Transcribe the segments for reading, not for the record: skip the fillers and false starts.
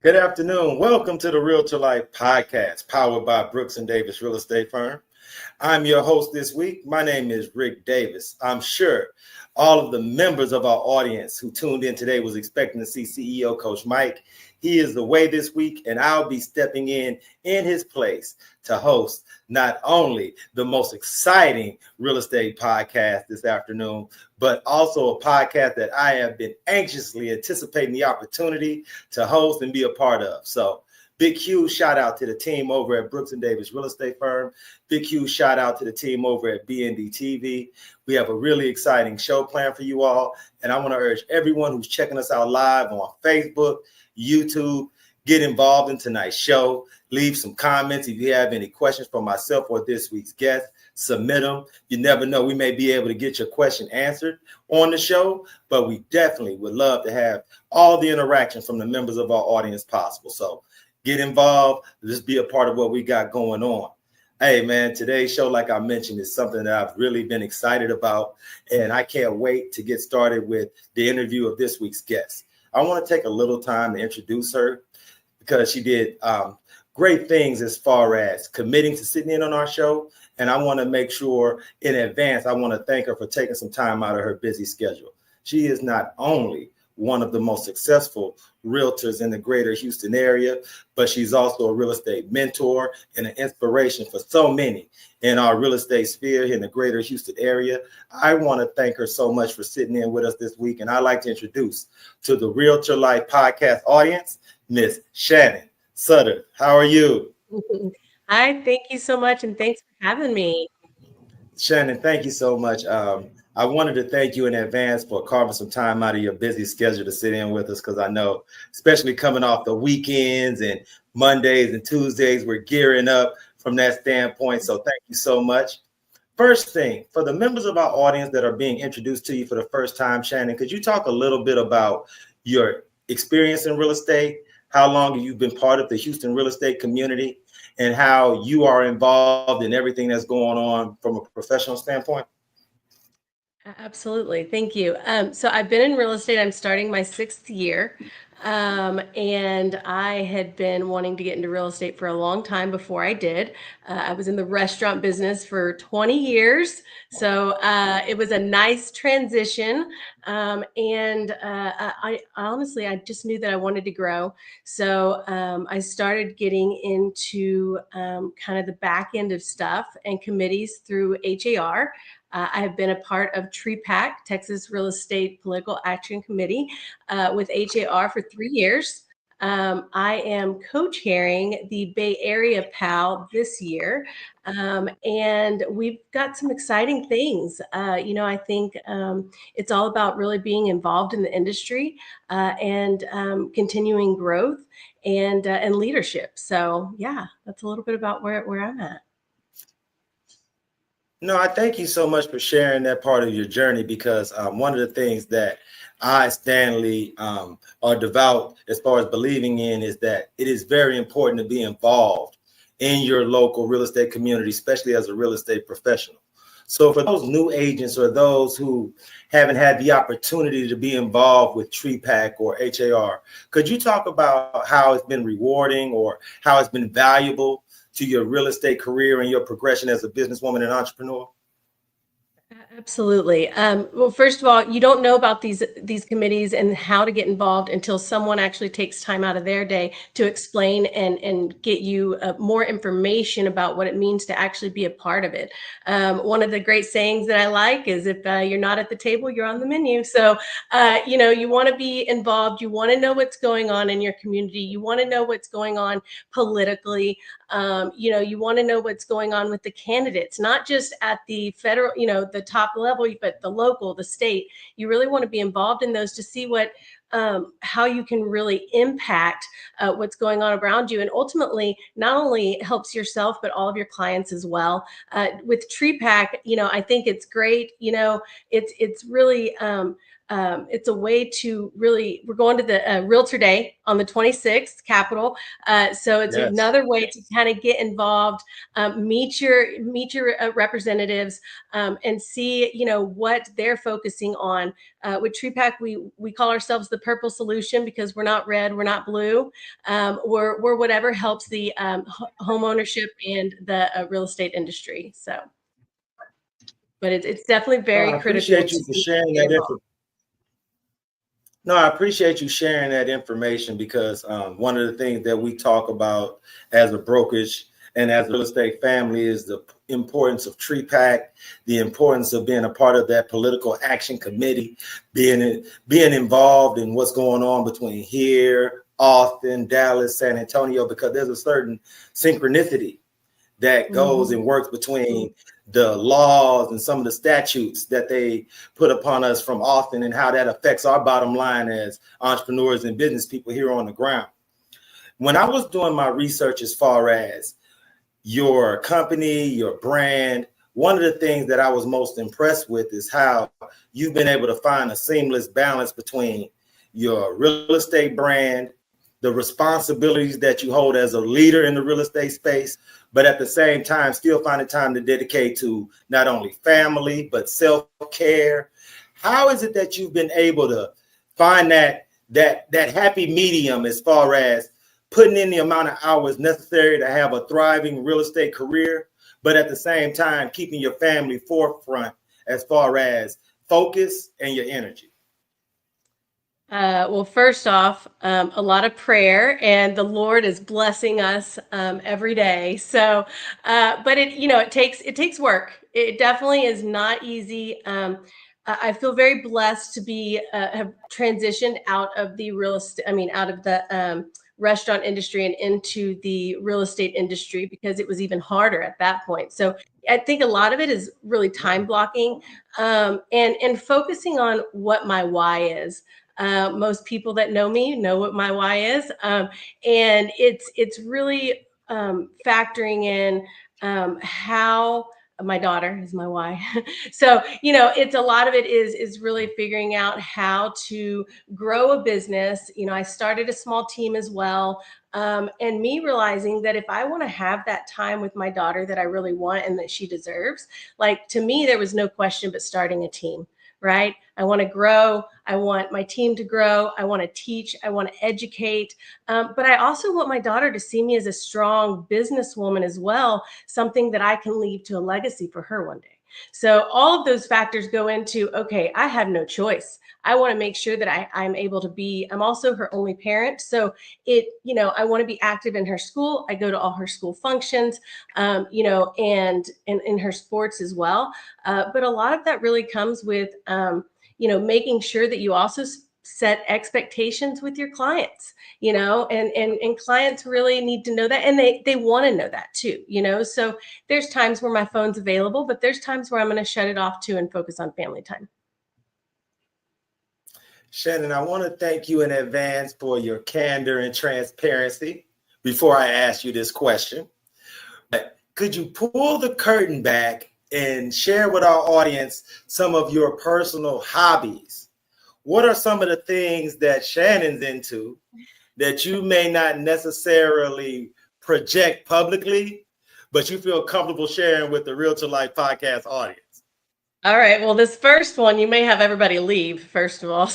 Good afternoon. Welcome to the Realtor Life Podcast, powered by Brooks and Davis Real Estate Firm. I'm your host this week. My name is Rick Davis. I'm sure all of the members of our audience who tuned in today was expecting to see CEO Coach Mike. He is away this week, and I'll be stepping in his place to host not only the most exciting real estate podcast this afternoon, but also a podcast that I have been anxiously anticipating the opportunity to host and be a part of. So big, huge shout out to the team over at Brooks and Davis Real Estate Firm. Big, huge shout out to the team over at BND TV. We have a really exciting show planned for you all. And I want to urge everyone who's checking us out live on Facebook, YouTube, get involved in tonight's show. Leave some comments. If you have any questions for myself or this week's guest, submit them. You never know. We may be able to get your question answered on the show, but we definitely would love to have all the interaction from the members of our audience possible. So get involved. Just be a part of what we got going on. Hey, man, today's show, like I mentioned, is something that I've really been excited about, and I can't wait to get started with the interview of this week's guest. I want to take a little time to introduce her because she did great things as far as committing to sitting in on our show. And I want to make sure in advance, I want to thank her for taking some time out of her busy schedule. She is not only one of the most successful realtors in the greater Houston area, but she's also a real estate mentor and an inspiration for so many in our real estate sphere in the greater Houston area. I want to thank her so much for sitting in with us this week. And I'd like to introduce to the Realtor Life podcast audience, Miss Shannon Sudderth. How are you? Hi, thank you so much. And thanks for having me. Shannon, thank you so much. I wanted to thank you in advance for carving some time out of your busy schedule to sit in with us, because I know, especially coming off the weekends and Mondays and Tuesdays, we're gearing up from that standpoint. So thank you so much. First thing, for the members of our audience that are being introduced to you for the first time, Shannon, could you talk a little bit about your experience in real estate, how long you've been part of the Houston real estate community, and how you are involved in everything that's going on from a professional standpoint? Absolutely. Thank you. So I've been in real estate. I'm starting my 6th year. And I had been wanting to get into real estate for a long time before I did. I was in the restaurant business for 20 years. So it was a nice transition. I honestly, I just knew that I wanted to grow. So I started getting into kind of the back end of stuff and committees through HAR. I have been a part of TREPAC, Texas Real Estate Political Action Committee, with HAR for 3 years. I am co-chairing the Bay Area PAL this year, and we've got some exciting things. I think it's all about really being involved in the industry and continuing growth and leadership. So, yeah, that's a little bit about where I'm at. No, I thank you so much for sharing that part of your journey, because one of the things that I, Stanley, are devout as far as believing in is that it is very important to be involved in your local real estate community, especially as a real estate professional. So for those new agents or those who haven't had the opportunity to be involved with TREPAC or HAR, could you talk about how it's been rewarding or how it's been valuable to your real estate career and your progression as a businesswoman and entrepreneur? Absolutely. Well, first of all, you don't know about these committees and how to get involved until someone actually takes time out of their day to explain and get you more information about what it means to actually be a part of it. One of the great sayings that I like is, if you're not at the table, you're on the menu. So, you want to be involved. You want to know what's going on in your community. You want to know what's going on politically. You want to know what's going on with the candidates, not just at the federal, the top level, but the local, the state. You really want to be involved in those to see how you can really impact what's going on around you, and ultimately not only helps yourself but all of your clients as well. With TREPAC, I think it's great. It's really it's a way to really, we're going to the Realtor Day on the 26th, Capitol. So it's another way to kind of get involved, meet your representatives, and see, what they're focusing on. With TREPAC, we call ourselves the purple solution because we're not red, we're not blue. We're whatever helps the home ownership and the real estate industry. So, but it's definitely very I critical appreciate you to for be sharing that involved. information. No, I appreciate you sharing that information because one of the things that we talk about as a brokerage and as a real estate family is the importance of TreePack, the importance of being a part of that political action committee, being involved in what's going on between here, Austin, Dallas, San Antonio, because there's a certain synchronicity that goes and works between the laws and some of the statutes that they put upon us from Austin and how that affects our bottom line as entrepreneurs and business people here on the ground. When I was doing my research as far as your company, your brand, one of the things that I was most impressed with is how you've been able to find a seamless balance between your real estate brand, the responsibilities that you hold as a leader in the real estate space, but at the same time, still finding time to dedicate to not only family, but self-care. How is it that you've been able to find that happy medium as far as putting in the amount of hours necessary to have a thriving real estate career, but at the same time, keeping your family forefront as far as focus and your energy? Well, first off, a lot of prayer, and the Lord is blessing us every day. So, but it takes work. It definitely is not easy. I feel very blessed to be have transitioned out of the real estate. I mean, out of the restaurant industry and into the real estate industry because it was even harder at that point. So, I think a lot of it is really time blocking and focusing on what my why is. Most people that know me know what my why is, and it's really factoring in how my daughter is my why. So it's a lot of it is really figuring out how to grow a business. I started a small team as well, and me realizing that if I want to have that time with my daughter that I really want and that she deserves, like to me, there was no question but starting a team. Right? I want to grow. I want my team to grow. I want to teach. I want to educate. But I also want my daughter to see me as a strong businesswoman as well, something that I can leave to a legacy for her one day. So all of those factors go into, okay, I have no choice. I want to make sure that I'm able to I'm also her only parent. So I want to be active in her school. I go to all her school functions, and in her sports as well. But a lot of that really comes with, making sure that you also set expectations with your clients, and clients really need to know that. And they want to know that too, so there's times where my phone's available, but there's times where I'm going to shut it off too and focus on family time. Shannon, I want to thank you in advance for your candor and transparency before I ask you this question. Could you pull the curtain back and share with our audience some of your personal hobbies? What are some of the things that Shannon's into that you may not necessarily project publicly, but you feel comfortable sharing with the Realtor Life podcast audience? All right. Well, this first one, you may have everybody leave, first of all.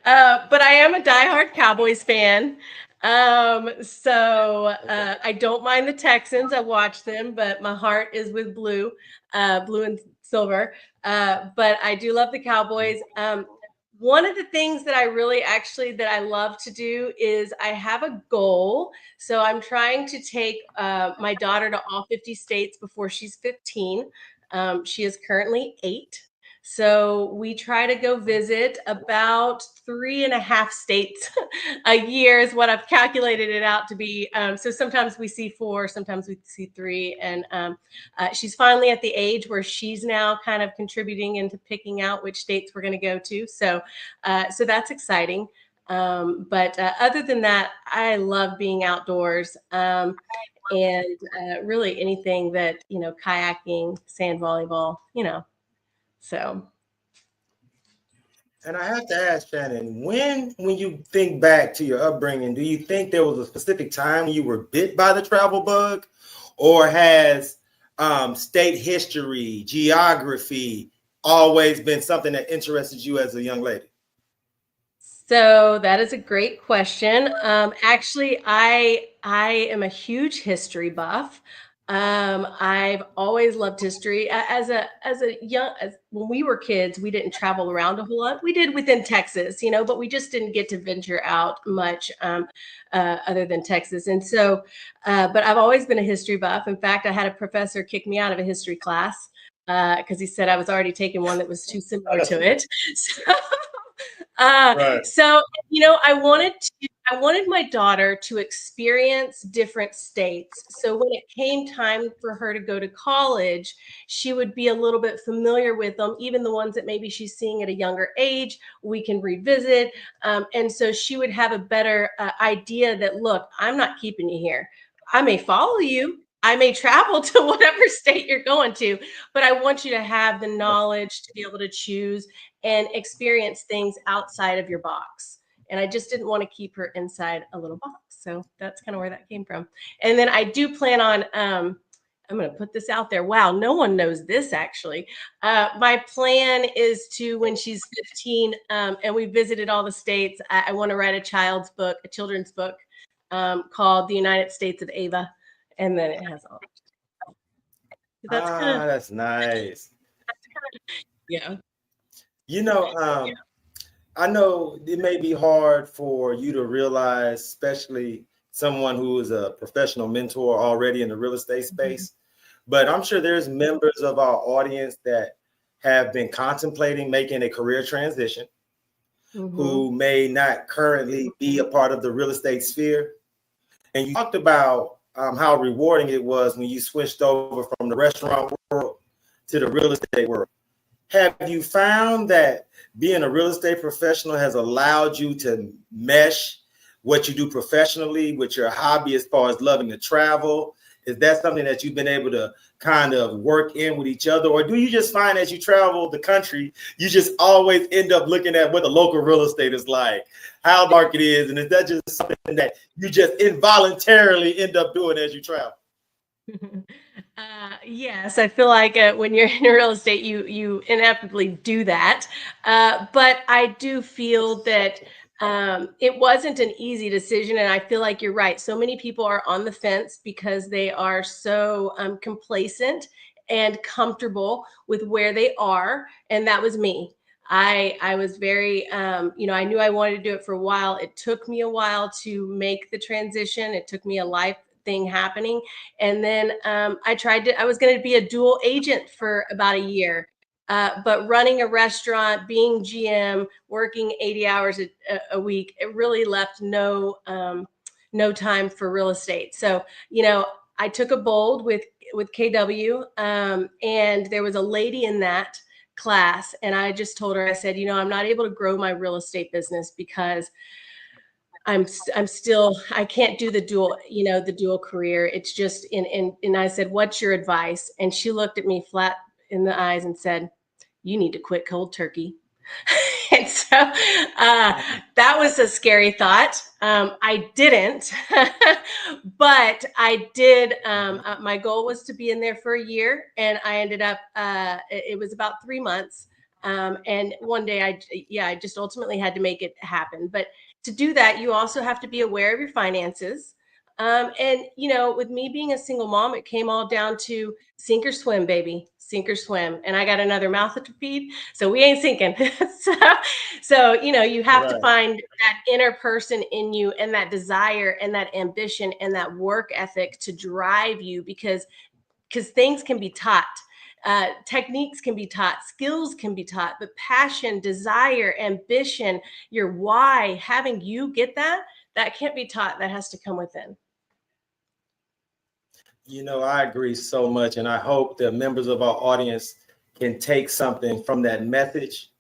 But I am a diehard Cowboys fan. I don't mind the Texans. I watch them, but my heart is with blue and silver. But I do love the Cowboys. One of the things that I love to do is I have a goal. So I'm trying to take my daughter to all 50 states before she's 15. She is currently 8. So we try to go visit about 3.5 states a year is what I've calculated it out to be. So sometimes we see 4, sometimes we see 3. And she's finally at the age where she's now kind of contributing into picking out which states we're going to go to. So that's exciting. But other than that, I love being outdoors. And really anything that, kayaking, sand volleyball, so. And I have to ask Shannon, when you think back to your upbringing, do you think there was a specific time when you were bit by the travel bug, or has state history, geography always been something that interested you as a young lady? So that is a great question. Actually, I am a huge history buff. I've always loved history. When we were kids, we didn't travel around a whole lot. We did within Texas, but we just didn't get to venture out much other than Texas. And so, but I've always been a history buff. In fact, I had a professor kick me out of a history class because he said I was already taking one that was too similar to it. So, Right. so I wanted my daughter to experience different states. So when it came time for her to go to college, she would be a little bit familiar with them, even the ones that maybe she's seeing at a younger age, we can revisit. And so she would have a better idea that, look, I'm not keeping you here. I may follow you. I may travel to whatever state you're going to, but I want you to have the knowledge to be able to choose and experience things outside of your box. And I just didn't want to keep her inside a little box. So that's kind of where that came from. And then I do plan on, I'm going to put this out there. Wow, no one knows this actually. My plan is to, when she's 15 and we visited all the states, I want to write a children's book called The United States of Ava. And then it has all. That's nice. Yeah. I know it may be hard for you to realize, especially someone who is a professional mentor already in the real estate space, but I'm sure there's members of our audience that have been contemplating making a career transition, who may not currently be a part of the real estate sphere. And you talked about how rewarding it was when you switched over from the restaurant world to the real estate world. Have you found that being a real estate professional has allowed you to mesh what you do professionally with your hobby as far as loving to travel? Is that something that you've been able to kind of work in with each other? Or do you just find as you travel the country, you just always end up looking at what the local real estate is like, how the market is, and is that just something that you just involuntarily end up doing as you travel? Yes, I feel like when you're in real estate, you inevitably do that. But I do feel that it wasn't an easy decision, and I feel like you're right. So many people are on the fence because they are so complacent and comfortable with where they are, and that was me. I was very, I knew I wanted to do it for a while. It took me a while to make the transition. It took me a life thing happening. And then I was going to be a dual agent for about a year. But running a restaurant, being GM, working 80 hours a week, it really left no time for real estate. So, I took a bold with KW, and there was a lady in that class, and I just told her, I said, I'm not able to grow my real estate business because I'm still, I can't do the dual career. It's just and I said, what's your advice? And she looked at me flat in the eyes and said, you need to quit cold turkey. And so that was a scary thought. I didn't, but I did. My goal was to be in there for a year, and I ended up, it was about 3 months. And one day I just ultimately had to make it happen. But to do that, you also have to be aware of your finances. And, with me being a single mom, it came all down to sink or swim, baby, sink or swim. And I got another mouth to feed, so we ain't sinking. so, you have to find that inner person in you, and that desire and that ambition and that work ethic to drive you, because things can be taught. Techniques can be taught, skills can be taught, but passion, desire, ambition, your why, having you get that can't be taught. That has to come within. I agree so much. And I hope the members of our audience can take something from that message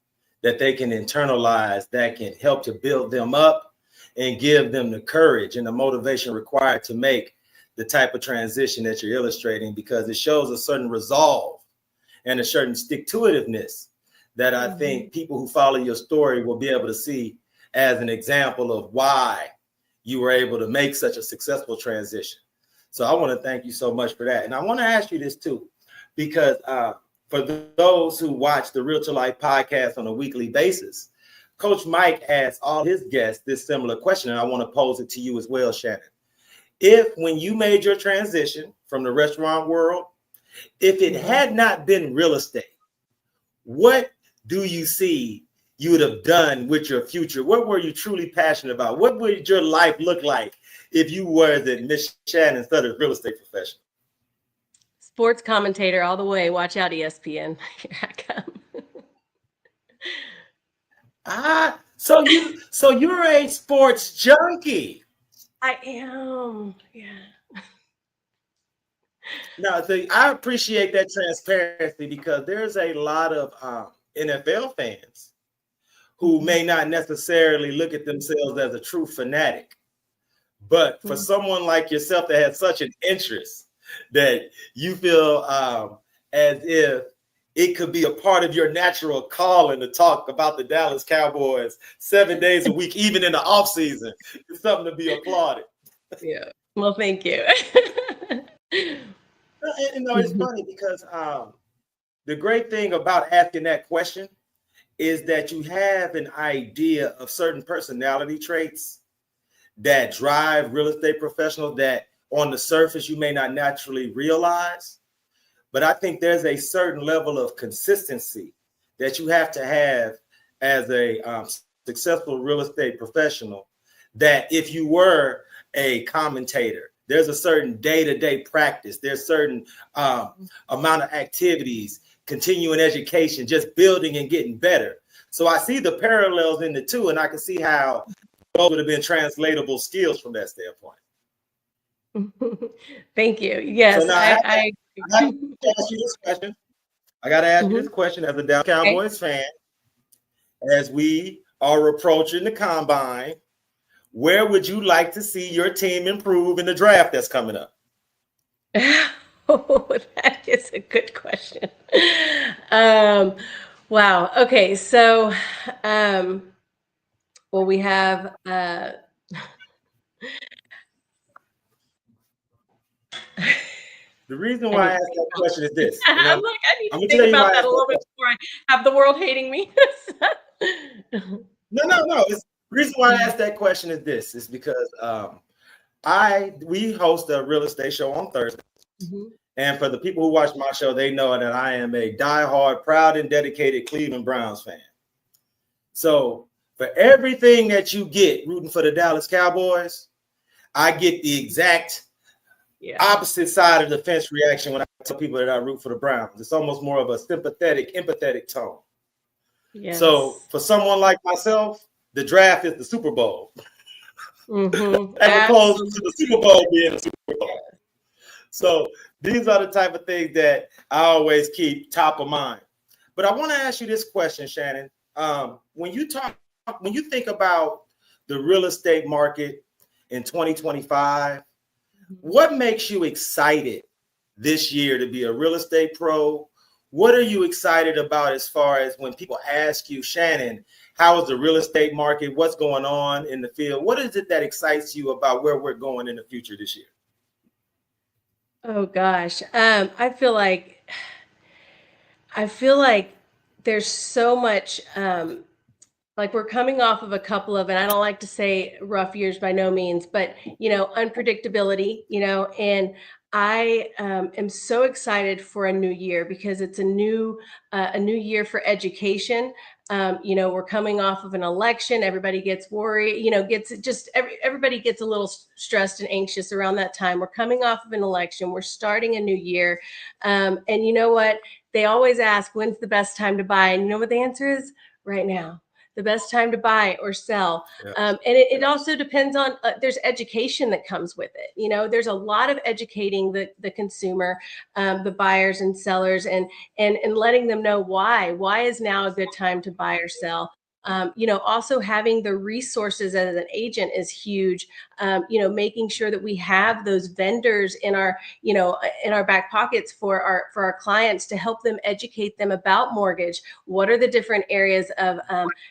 that they can internalize, that can help to build them up and give them the courage and the motivation required to make the type of transition that you're illustrating, because it shows a certain resolve and a certain stick-to-itiveness that I think people who follow your story will be able to see as an example of why you were able to make such a successful transition. So I want to thank you so much for that. And I want to ask you this too, because for those who watch the Realtor Life podcast on a weekly basis, Coach Mike asks all his guests this similar question, and I want to pose it to you as well, Shannon. If when you made your transition from the restaurant world, if it had not been real estate, what do you see you would have done with your future? What were you truly passionate about? What would your life look like if you were the Miss Shannon Sudderth real estate professional? Sports commentator all the way. Watch out, ESPN. Here I come. So you're a sports junkie. I am. Yeah. Now, I appreciate that transparency because there's a lot of NFL fans who may not necessarily look at themselves as a true fanatic. But for someone like yourself that has such an interest that you feel as if it could be a part of your natural calling to talk about the Dallas Cowboys 7 days a week, even in the off season, it's something to be applauded. Yeah. Well, thank you. It's funny because the great thing about asking that question is that you have an idea of certain personality traits that drive real estate professionals that on the surface you may not naturally realize. But I think there's a certain level of consistency that you have to have as a successful real estate professional, that if you were a commentator, there's a certain day-to-day practice. There's certain amount of activities, continuing education, just building and getting better. So I see the parallels in the two, and I can see how those would have been translatable skills from that standpoint. Thank you. Yes, so now I have to ask you this question. I got to ask you this question as a Dallas Cowboys fan. As we are approaching the combine, where would you like to see your team improve in the draft that's coming up? Oh, that is a good question. Wow. Okay. So, well, we have the reason why I asked that question is this. I'm like, I need to think about that a little bit before I have the world hating me. No. The reason why I asked that question is this. Is because we host a real estate show on Thursday. And for the people who watch my show, they know that I am a diehard, proud, and dedicated Cleveland Browns fan. So for everything that you get rooting for the Dallas Cowboys, I get the exact opposite side of the fence reaction when I tell people that I root for the Browns. It's almost more of a sympathetic, empathetic tone. Yes. So for someone like myself, the draft is the Super Bowl. Ever close to the Super Bowl being a Super Bowl. So these are the type of things that I always keep top of mind. But I want to ask you this question, Shannon. When you think about the real estate market in 2025, what makes you excited this year to be a real estate pro? What are you excited about as far as when people ask you, Shannon, how is the real estate market? What's going on in the field? What is it that excites you about where we're going in the future this year? Oh gosh. I feel like there's so much, like we're coming off of a couple of, and I don't like to say rough years by no means, but unpredictability, and I am so excited for a new year because it's a new year for education. We're coming off of an election. Everybody gets worried, everybody gets a little stressed and anxious around that time. We're coming off of an election. We're starting a new year. And you know what? They always ask, when's the best time to buy? And you know what the answer is? Right now. The best time to buy or sell. And it also depends on, there's education that comes with it. There's a lot of educating the consumer, the buyers and sellers, and letting them know why is now a good time to buy or sell. Also having the resources as an agent is huge. Making sure that we have those vendors in our back pockets for our clients to help them educate them about mortgage. What are the different areas of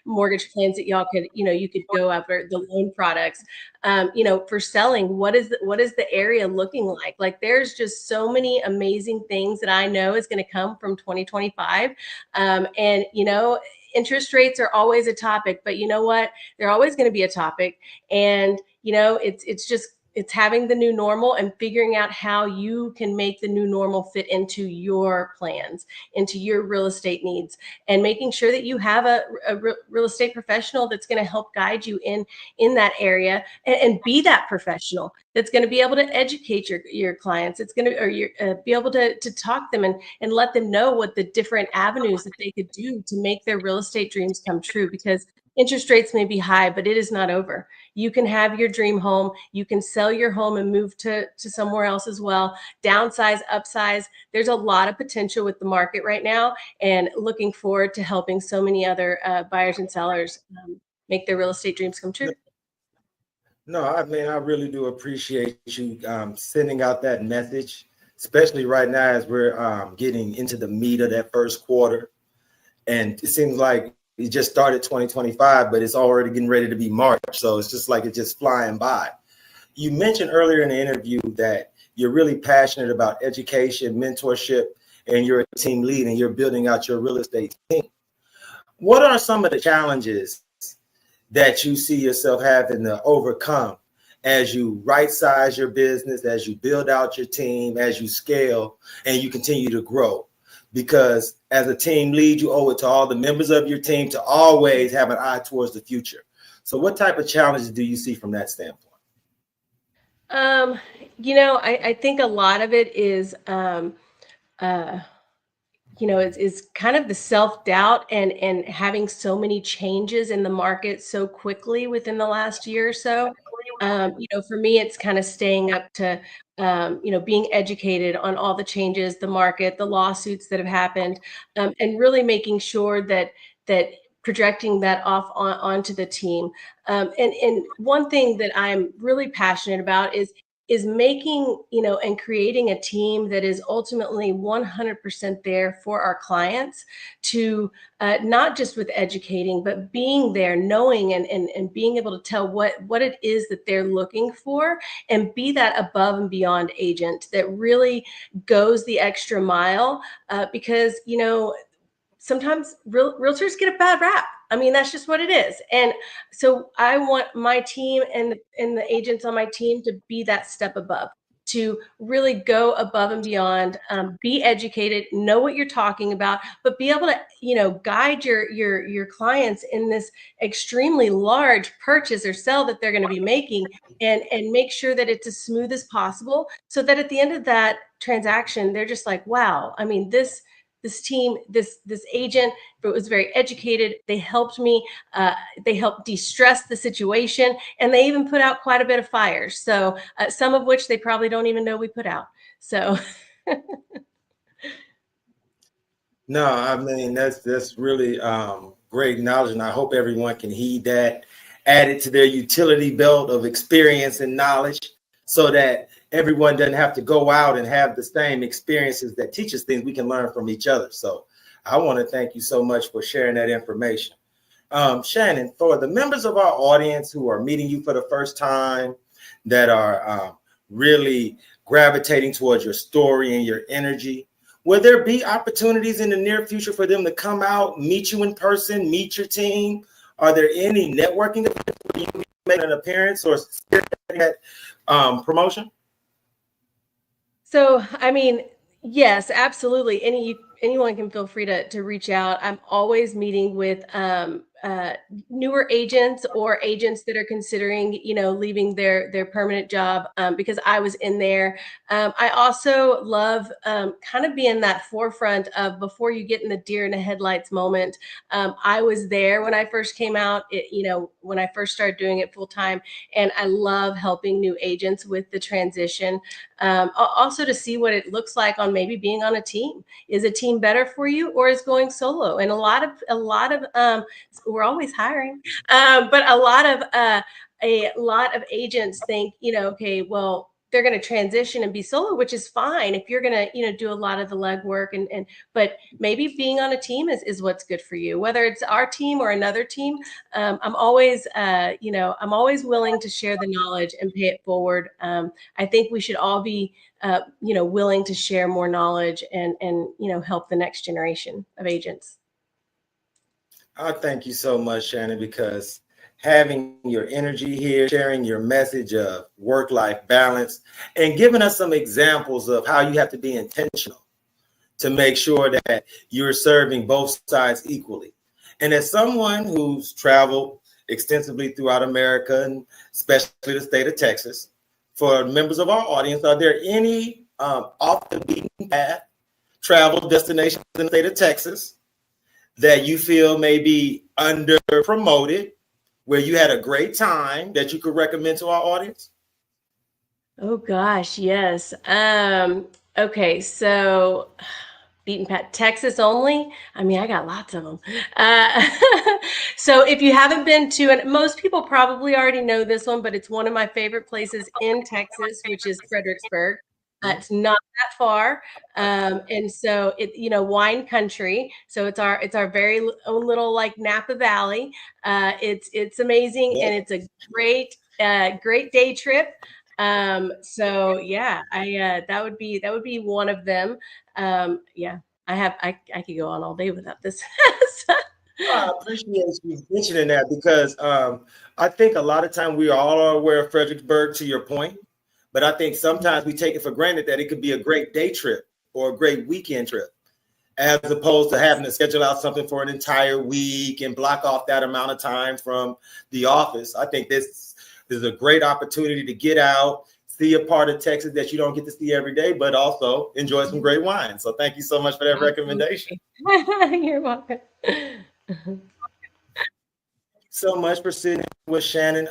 mortgage plans that y'all could, you could go after, the loan products, for selling, what is the area looking like? Like there's just so many amazing things that I know is going to come from 2025. interest rates are always a topic, but you know what? They're always going to be a topic. And, you know, it's having the new normal and figuring out how you can make the new normal fit into your plans, into your real estate needs, and making sure that you have a real estate professional that's going to help guide you in that area, and be that professional that's going to be able to educate your clients. It's going to, or be able to talk them and let them know what the different avenues that they could do to make their real estate dreams come true, because interest rates may be high, but it is not over. You can have your dream home. You can sell your home and move to somewhere else as well. Downsize, upsize. There's a lot of potential with the market right now, and looking forward to helping so many other buyers and sellers make their real estate dreams come true. No, I mean, I really do appreciate you sending out that message, especially right now as we're getting into the meat of that first quarter. And it seems like it just started 2025, but it's already getting ready to be March. So it's just like it's just flying by. You mentioned earlier in the interview that you're really passionate about education, mentorship, and you're a team lead and you're building out your real estate team. What are some of the challenges that you see yourself having to overcome as you right-size your business, as you build out your team, as you scale, and you continue to grow? Because as a team lead, you owe it to all the members of your team to always have an eye towards the future. So what type of challenges do you see from that standpoint? You know, I think a lot of it is, you know, is kind of the self-doubt and having so many changes in the market so quickly within the last year or so. You know, for me, it's kind of staying up to, you know, being educated on all the changes, the market, the lawsuits that have happened, and really making sure that projecting that off onto the team. And one thing that I'm really passionate about is making, you know, and creating a team that is ultimately 100% there for our clients, to not just with educating, but being there, knowing and being able to tell what it is that they're looking for, and be that above and beyond agent that really goes the extra mile, because, you know, sometimes realtors get a bad rap. I mean, that's just what it is. And so I want my team and the agents on my team to be that step above, to really go above and beyond, be educated, know what you're talking about, but be able to, you know, guide your clients in this extremely large purchase or sell that they're going to be making, and make sure that it's as smooth as possible, so that at the end of that transaction, they're just like, wow, I mean, this team, this agent, but was very educated. They helped me. They helped de-stress the situation, and they even put out quite a bit of fires. So some of which they probably don't even know we put out. So. No, I mean, that's really great knowledge, and I hope everyone can heed that, add it to their utility belt of experience and knowledge, so that everyone doesn't have to go out and have the same experiences that teach us things. We can learn from each other. So I want to thank you so much for sharing that information. Shannon, for the members of our audience who are meeting you for the first time, that are really gravitating towards your story and your energy, will there be opportunities in the near future for them to come out, meet you in person, meet your team? Are there any networking events where you make an appearance or that promotion? So, I mean, yes, absolutely. Anyone can feel free to reach out. I'm always meeting with newer agents or agents that are considering, you know, leaving their permanent job, because I was in there. I also love kind of being that forefront of, before you get in the deer in the headlights moment. I was there when I first came out, you know, when I first started doing it full time, and I love helping new agents with the transition. Also to see what it looks like on maybe being on a team. Is a team better for you, or is going solo? And a lot of we're always hiring, but a lot of agents think, you know, okay, well, they're going to transition and be solo, which is fine if you're going to, you know, do a lot of the legwork, and but maybe being on a team is what's good for you, whether it's our team or another team. I'm always, you know, I'm always willing to share the knowledge and pay it forward. I think we should all be, you know, willing to share more knowledge and you know, help the next generation of agents. I thank you so much, Shannon, because having your energy here, sharing your message of work-life balance, and giving us some examples of how you have to be intentional to make sure that you're serving both sides equally. And as someone who's traveled extensively throughout America, and especially the state of Texas, for members of our audience, are there any off the beaten path travel destinations in the state of Texas that you feel may be under promoted, where you had a great time that you could recommend to our audience? Oh gosh, yes. Okay, so beaten path, Texas only. I mean, I got lots of them. Uh, so if you haven't been to, and most people probably already know this one, but it's one of my favorite places in Texas, which is Fredericksburg. It's not that far, and so wine country. So it's our very own little like Napa Valley. It's amazing, and it's a great day trip. So yeah, I that would be one of them. Yeah, I could go on all day without this. I appreciate you mentioning that because I think a lot of time we all are aware of Fredericksburg, to your point, but I think sometimes we take it for granted that it could be a great day trip or a great weekend trip, as opposed to having to schedule out something for an entire week and block off that amount of time from the office. I think this is a great opportunity to get out, see a part of Texas that you don't get to see every day, but also enjoy some great wine. So thank you so much for that recommendation. You're welcome. So much for sitting with Shannon.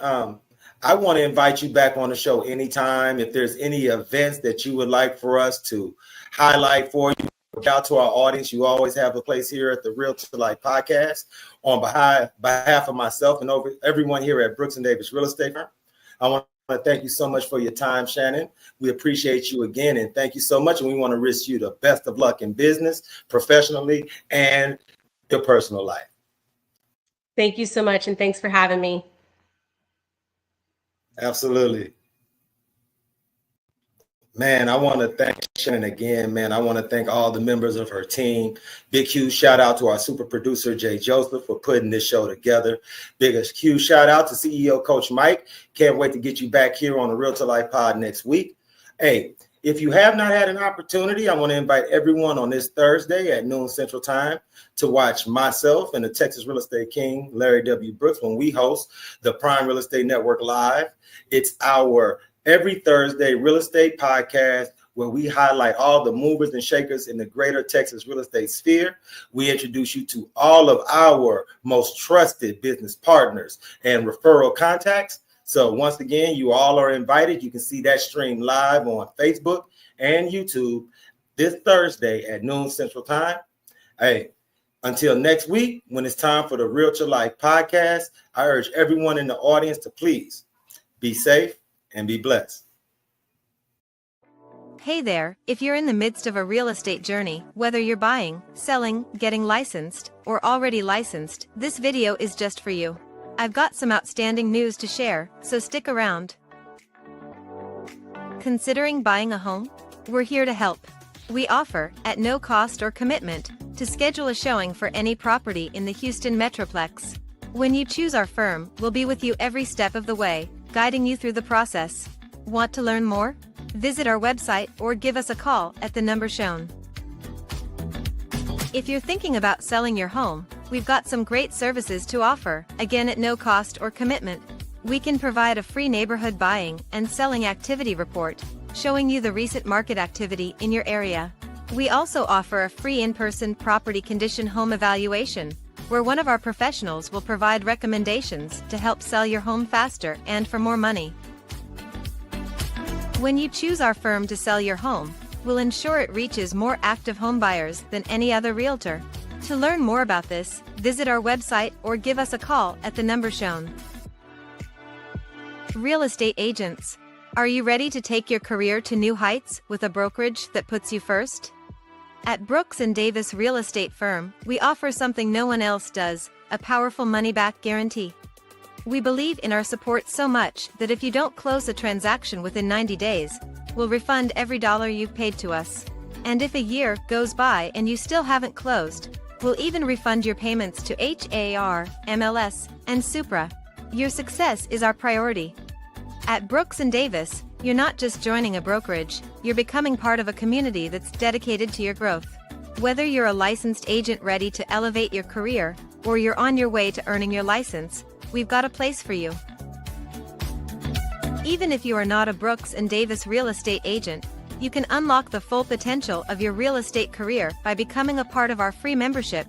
I want to invite you back on the show anytime. If there's any events that you would like for us to highlight for you, out to our audience, you always have a place here at the Realtor Life Podcast. On behalf of myself and everyone here at Brooks and Davis Real Estate Firm, I want to thank you so much for your time, Shannon. We appreciate you again, and thank you so much. And we want to wish you the best of luck in business, professionally, and your personal life. Thank you so much, and thanks for having me. Absolutely. Man, I want to thank Shannon again, man. I want to thank all the members of her team. Big, huge shout out to our super producer, Jay Joseph, for putting this show together. Biggest, huge shout out to CEO Coach Mike. Can't wait to get you back here on the Realtor Life Pod next week. Hey, if you have not had an opportunity, I want to invite everyone on this Thursday at noon Central Time to watch myself and the Texas Real Estate King, Larry W. Brooks, when we host the Prime Real Estate Network Live. It's our every Thursday real estate podcast where we highlight all the movers and shakers in the greater Texas real estate sphere. We introduce you to all of our most trusted business partners and referral contacts. So once again, you all are invited. You can see that stream live on Facebook and YouTube this Thursday at noon Central Time. Hey, until next week, when it's time for the Realtor Life Podcast, I urge everyone in the audience to please be safe and be blessed. Hey there, if you're in the midst of a real estate journey, whether you're buying, selling, getting licensed, or already licensed, this video is just for you. I've got some outstanding news to share, so stick around. Considering buying a home? We're here to help. We offer, at no cost or commitment, to schedule a showing for any property in the Houston Metroplex. When you choose our firm, we'll be with you every step of the way, guiding you through the process. Want to learn more? Visit our website or give us a call at the number shown. If you're thinking about selling your home, we've got some great services to offer, again at no cost or commitment. We can provide a free neighborhood buying and selling activity report, showing you the recent market activity in your area. We also offer a free in-person property condition home evaluation, where one of our professionals will provide recommendations to help sell your home faster and for more money. When you choose our firm to sell your home, we'll ensure it reaches more active home buyers than any other realtor. To learn more about this, visit our website or give us a call at the number shown. Real estate agents. Are you ready to take your career to new heights with a brokerage that puts you first? At Brooks and Davis Real Estate Firm, we offer something no one else does, a powerful money-back guarantee. We believe in our support so much that if you don't close a transaction within 90 days, we'll refund every dollar you've paid to us. And if a year goes by and you still haven't closed, We'll even refund your payments to HAR, MLS, and Supra. Your success is our priority. At Brooks & Davis, you're not just joining a brokerage, you're becoming part of a community that's dedicated to your growth. Whether you're a licensed agent ready to elevate your career, or you're on your way to earning your license, we've got a place for you. Even if you are not a Brooks & Davis real estate agent, you can unlock the full potential of your real estate career by becoming a part of our free membership.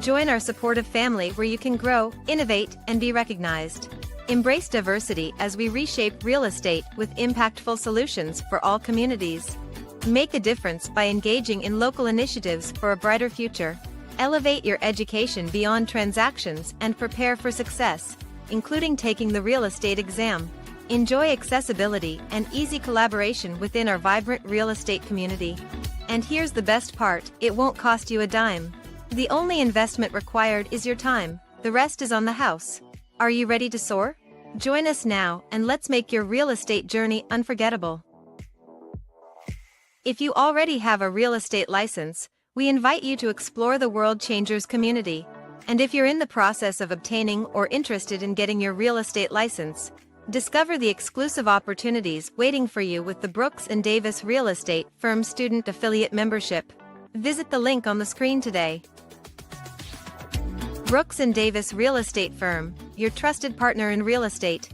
Join our supportive family where you can grow, innovate, and be recognized. Embrace diversity as we reshape real estate with impactful solutions for all communities. Make a difference by engaging in local initiatives for a brighter future. Elevate your education beyond transactions and prepare for success, including taking the real estate exam. Enjoy accessibility and easy collaboration within our vibrant real estate community. And here's the best part, it won't cost you a dime. The only investment required is your time, the rest is on the house. Are you ready to soar? Join us now and let's make your real estate journey unforgettable. If you already have a real estate license, we invite you to explore the World Changers community. And if you're in the process of obtaining or interested in getting your real estate license, discover the exclusive opportunities waiting for you with the Brooks & Davis Real Estate Firm Student Affiliate Membership. Visit the link on the screen today. Brooks & Davis Real Estate Firm, your trusted partner in real estate.